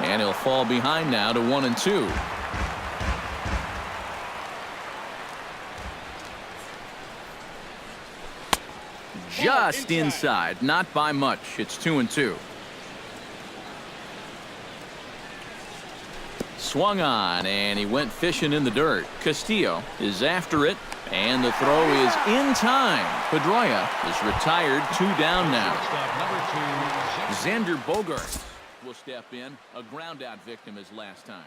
And he'll fall behind now to 1-2. Just inside, not by much. It's 2-2. Swung on, and he went fishing in the dirt. Castillo is after it, and the throw is in time. Pedroia is retired, 2 down now. Xander Bogaerts will step in. A ground-out victim as last time.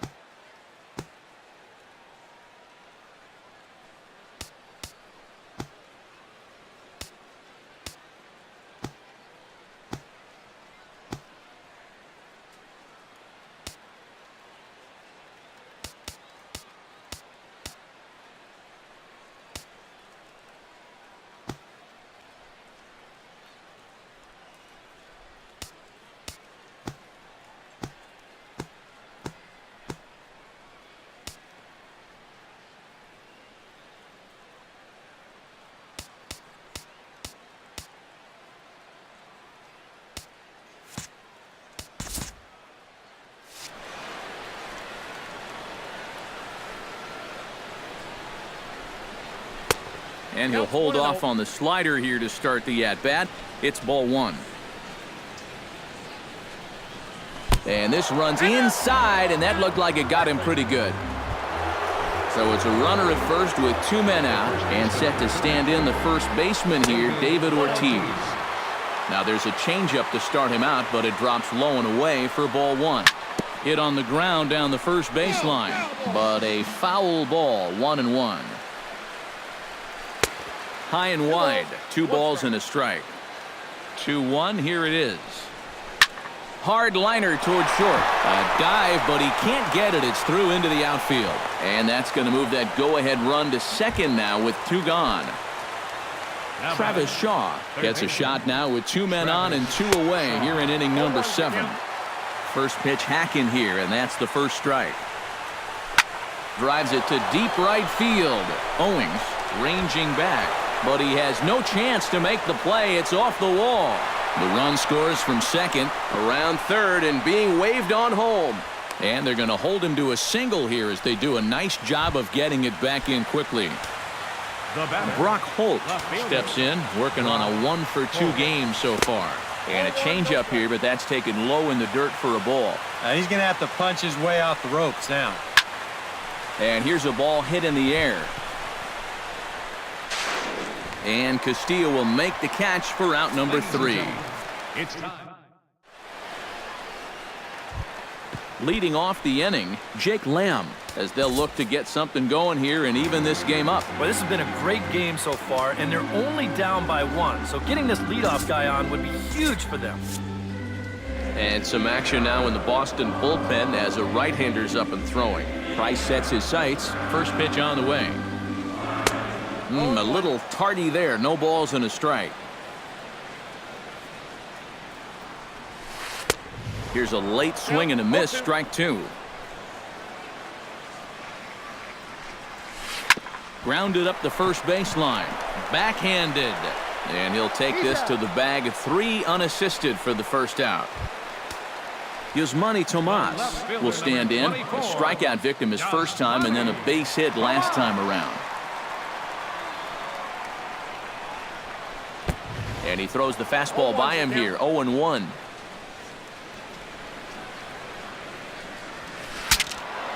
And he'll hold off on the slider here to start the at-bat. It's ball 1. And this runs inside, and that looked like it got him pretty good. So it's a runner at first with 2 men out, and set to stand in the first baseman here, David Ortiz. Now there's a changeup to start him out, but it drops low and away for ball 1. Hit on the ground down the first baseline, but a foul ball, 1-1. High and wide, 2 balls and a strike. 2-1, here it is. Hard liner toward short. A dive, but he can't get it. It's through into the outfield. And that's going to move that go-ahead run to second now with 2 gone. Travis Shaw gets a shot now with 2 men on and 2 away here in inning number 7. First pitch hacking here, and that's the first strike. Drives it to deep right field. Owings ranging back, but he has no chance to make the play. It's off the wall. The run scores from second, around third, and being waved on home. And they're going to hold him to a single here as they do a nice job of getting it back in quickly. Brock Holt steps in, working on a 1-for-2 game so far. And a changeup here, but that's taken low in the dirt for a ball. He's going to have to punch his way off the ropes now. And here's a ball hit in the air. And Castillo will make the catch for out number 3. It's time. Leading off the inning, Jake Lamb, as they'll look to get something going here and even this game up. Well, this has been a great game so far, and they're only down by 1. So getting this leadoff guy on would be huge for them. And some action now in the Boston bullpen as a right-hander's up and throwing. Price sets his sights. First pitch on the way. A little tardy there. No balls and a strike. Here's a late swing and a miss. Strike 2. Grounded up the first baseline. Backhanded. And he'll take this to the bag. 3 unassisted for the first out. Yasmani Tomas will stand in. A strikeout victim his first time and then a base hit last time around. And he throws the fastball by him here. 0-1.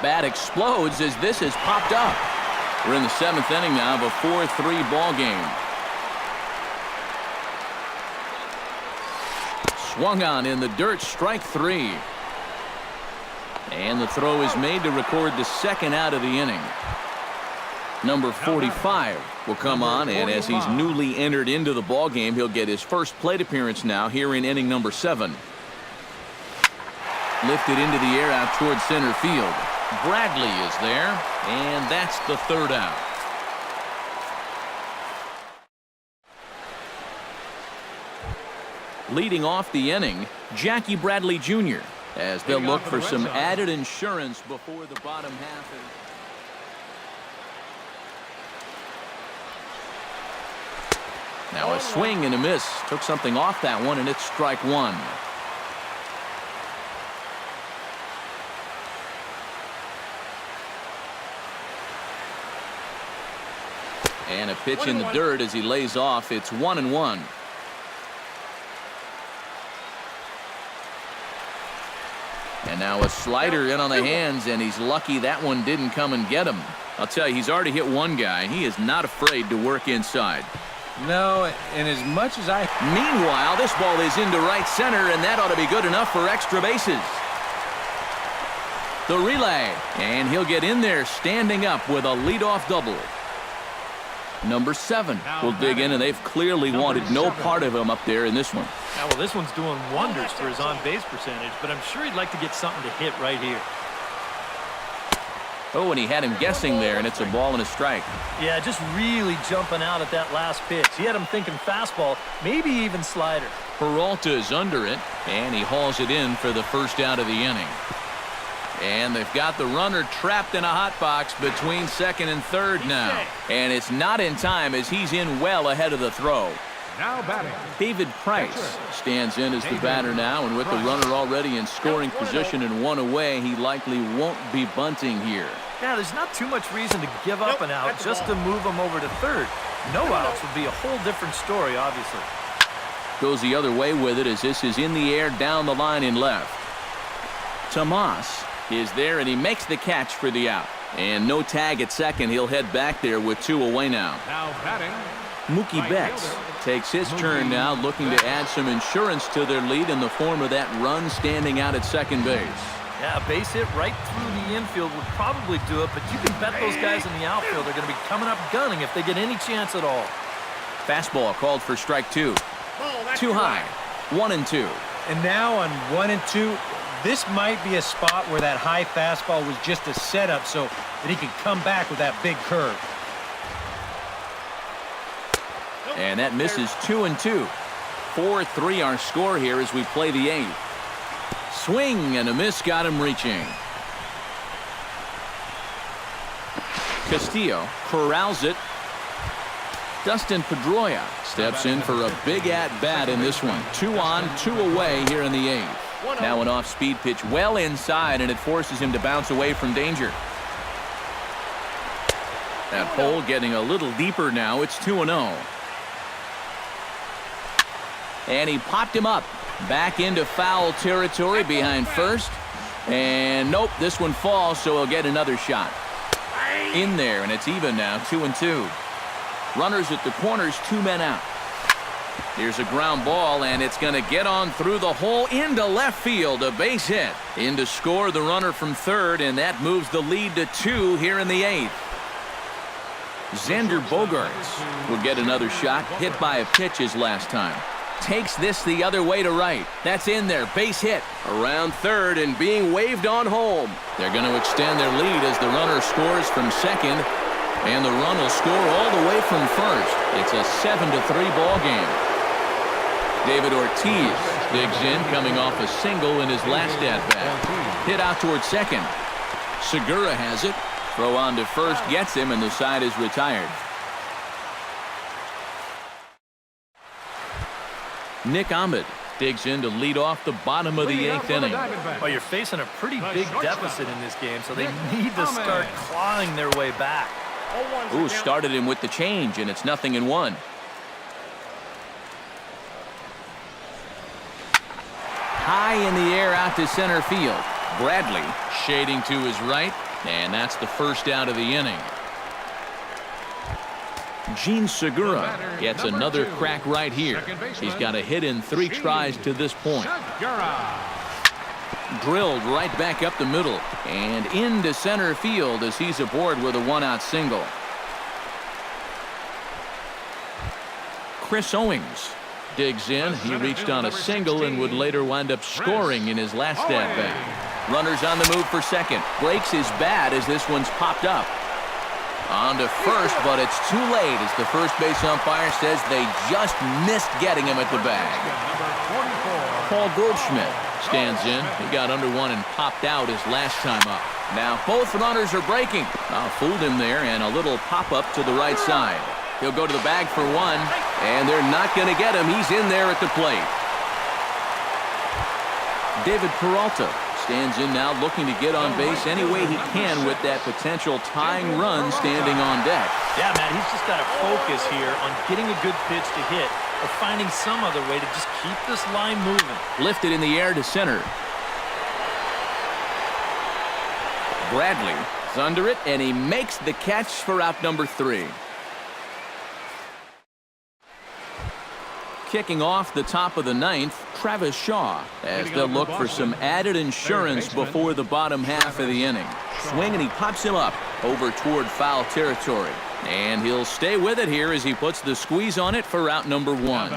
Bat explodes as this has popped up. We're in the 7th inning now of a 4-3 ball game. Swung on in the dirt. Strike 3. And the throw is made to record the second out of the inning. Number 45 will come on, and as he's newly entered into the ball game, he'll get his first plate appearance now here in inning number 7. Lifted into the air out towards center field. Bradley is there, and that's the third out. Leading off the inning, Jackie Bradley Jr., as they'll look for some added insurance before the bottom half. Now a swing and a miss. Took something off that one, and it's strike 1. And a pitch in the dirt as he lays off. It's 1-1. And now a slider in on the hands, and he's lucky that one didn't come and get him. I'll tell you, he's already hit one guy. He is not afraid to work inside. No, and as much as I... Meanwhile, this ball is into right center, and that ought to be good enough for extra bases. The relay, and he'll get in there standing up with a leadoff double. Number 7 will dig in, and they've clearly wanted no part of him up there in this one. Yeah, well, this one's doing wonders for his on-base percentage, but I'm sure he'd like to get something to hit right here. Oh, and he had him guessing there, and it's a ball and a strike. Yeah, just really jumping out at that last pitch. He had him thinking fastball, maybe even slider. Peralta is under it, and he hauls it in for the first out of the inning. And they've got the runner trapped in a hot box between second and third now. And it's not in time as he's in well ahead of the throw. Now batting. David Price stands in as the batter now, and with the runner already in scoring position and one away, he likely won't be bunting here. Yeah, there's not too much reason to give up an out just to move him over to third. No outs would be a whole different story, obviously. Goes the other way with it as this is in the air down the line in left. Tomas is there, and he makes the catch for the out. And no tag at second. He'll head back there with 2 away now. Now batting. Mookie Betts takes his turn now, looking to add some insurance to their lead in the form of that run standing out at second base. Yeah, a base hit right through the infield would probably do it, but you can bet those guys in the outfield are going to be coming up gunning if they get any chance at all. Fastball called for strike 2. Too high. 1-2. And now on 1-2, this might be a spot where that high fastball was just a setup so that he could come back with that big curve. And that misses 2-2. 4-3 our score here as we play the 8th. Swing and a miss got him reaching. Castillo corrals it. Dustin Pedroia steps in for a big at-bat in this one. 2 on, 2 away here in the 8th. Now an off-speed pitch well inside, and it forces him to bounce away from danger. That hole getting a little deeper now. It's 2-0. And he popped him up. Back into foul territory behind first. And nope, this one falls, so he'll get another shot. In there, and it's even now, 2-2. Runners at the corners, 2 men out. Here's a ground ball, and it's going to get on through the hole into left field. A base hit. In to score the runner from third, and that moves the lead to 2 here in the 8th. Xander Bogaerts will get another shot, hit by a pitch his last time. Takes this the other way to right. That's in there. Base hit. Around third and being waved on home. They're going to extend their lead as the runner scores from second. And the run will score all the way from first. It's a 7-3 ball game. David Ortiz digs in, coming off a single in his last at-bat. Hit out towards second. Segura has it. Throw on to first gets him, and the side is retired. Nick Ahmed digs in to lead off the bottom of the 8th inning. Well, you're facing a pretty big deficit in this game, so they need to start clawing their way back. Ooh, started him with the change, and it's 0-1. High in the air out to center field. Bradley shading to his right, and that's the first out of the inning. Gene Segura gets another crack right here. He's got a hit in 3 tries to this point. Drilled right back up the middle and into center field as he's aboard with a 1-out single. Chris Owings digs in. He reached on a single and would later wind up scoring in his last at-bat. Runners on the move for second. Breaks his bat as this one's popped up. On to first, but it's too late as the first base umpire says they just missed getting him at the bag. Paul Goldschmidt stands in. He got under one and popped out his last time up. Now both runners are breaking. Fooled him there, and a little pop-up to the right side. He'll go to the bag for one, and they're not going to get him. He's in there at the plate. David Peralta stands in now looking to get on base any way he can with that potential tying run standing on deck. Yeah, Matt, he's just got to focus here on getting a good pitch to hit or finding some other way to just keep this line moving. Lifted in the air to center. Bradley is under it, and he makes the catch for out number 3. Kicking off the top of the 9th, Travis Shaw, as they'll look for some added insurance before the bottom half of the inning. Swing, and he pops him up over toward foul territory. And he'll stay with it here as he puts the squeeze on it for out number 1.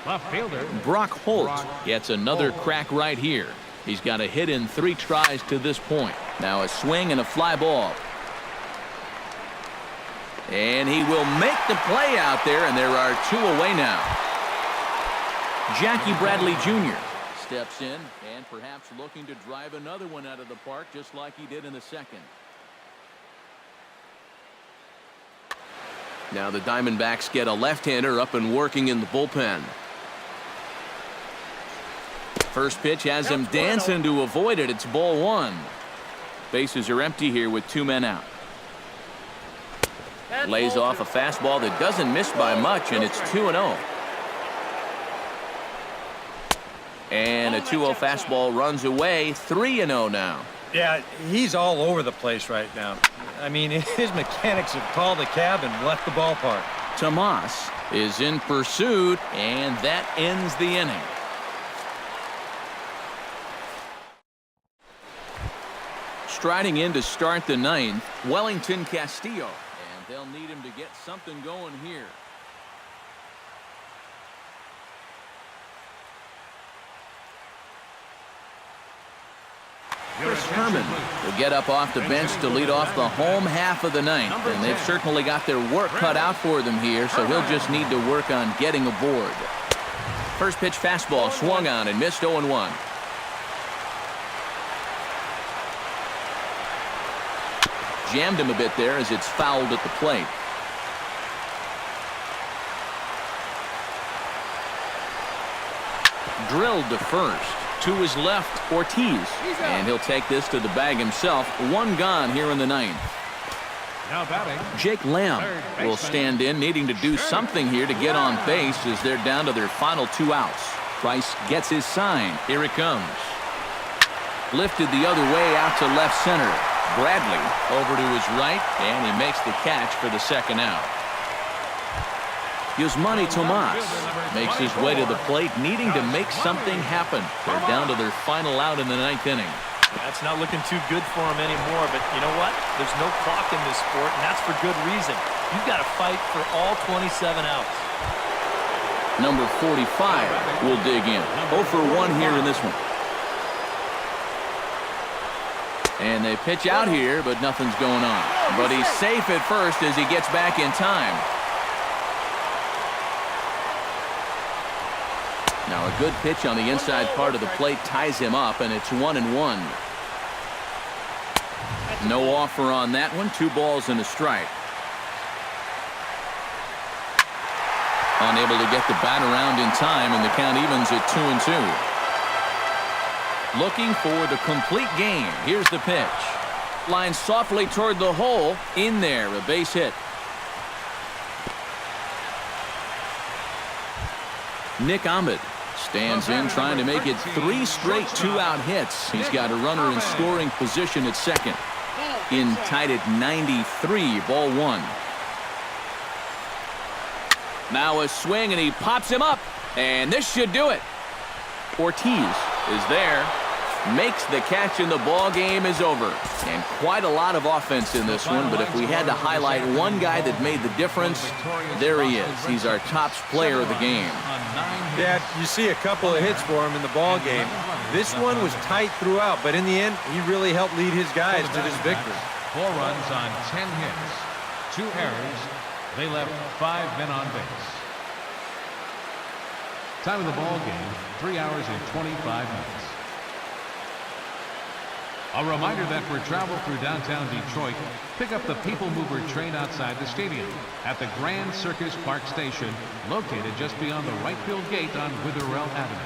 Left fielder Brock Holt gets another crack right here. He's got a hit in 3 tries to this point. Now a swing and a fly ball. And he will make the play out there, and there are 2 away now. Jackie Bradley Jr. steps in and perhaps looking to drive another one out of the park just like he did in the second. Now the Diamondbacks get a left-hander up and working in the bullpen. First pitch has him dancing to avoid it. It's ball 1. Bases are empty here with 2 men out. Lays off a fastball that doesn't miss by much, and it's 2-0. And a 2-0 fastball runs away. 3-0 now. Yeah, he's all over the place right now. I mean, his mechanics have called the cab and left the ballpark. Tomas is in pursuit, and that ends the inning. Striding in to start the 9th, Wellington Castillo. And they'll need him to get something going here. Chris Herman will get up off the bench to lead off the home half of the 9th. And they've certainly got their work cut out for them here, so he'll just need to work on getting aboard. First pitch fastball swung on and missed 0-1. Jammed him a bit there as it's fouled at the plate. Drilled to first. To his left, Ortiz. And he'll take this to the bag himself. 1 gone here in the 9th. now batting. Jake Lamb will stand in, needing to do something here to get on base as they're down to their final 2 outs. Price gets his sign. Here it comes. Lifted the other way out to left center. Bradley over to his right, and he makes the catch for the 2nd out. Yusmani Tomas makes his way to the plate, needing to make something happen. They're down to their final out in the 9th inning. That's not looking too good for him anymore, but you know what? There's no clock in this sport, and that's for good reason. You've got to fight for all 27 outs. Number 45 will dig in. 0 for 1 here in this one. And they pitch out here, but nothing's going on. But he's safe at first as he gets back in time. Now a good pitch on the inside part of the plate ties him up, and it's 1-1. No offer on that one. 2 balls and a strike. Unable to get the bat around in time, and the count evens at 2-2. Looking for the complete game. Here's the pitch. Line softly toward the hole. In there, a base hit. Nick Ahmed stands in, trying to make it 3 straight 2-out hits. He's got a runner in scoring position at second. In tied at 93, ball 1. Now a swing, and he pops him up. And this should do it. Ortiz is there. Makes the catch, and the ball game is over. And quite a lot of offense in this one, but if we had to highlight one guy that made the difference, there he is. He's our top player of the game. Yeah, you see a couple of hits for him in the ball game. This one was tight throughout, but in the end, he really helped lead his guys to this victory. 4 runs on 10 hits, 2 errors. They left 5 men on base. Time of the ball game, 3 hours and 25 minutes. A reminder that for travel through downtown Detroit, pick up the People Mover train outside the stadium at the Grand Circus Park Station, located just beyond the right field gate on Witherell Avenue.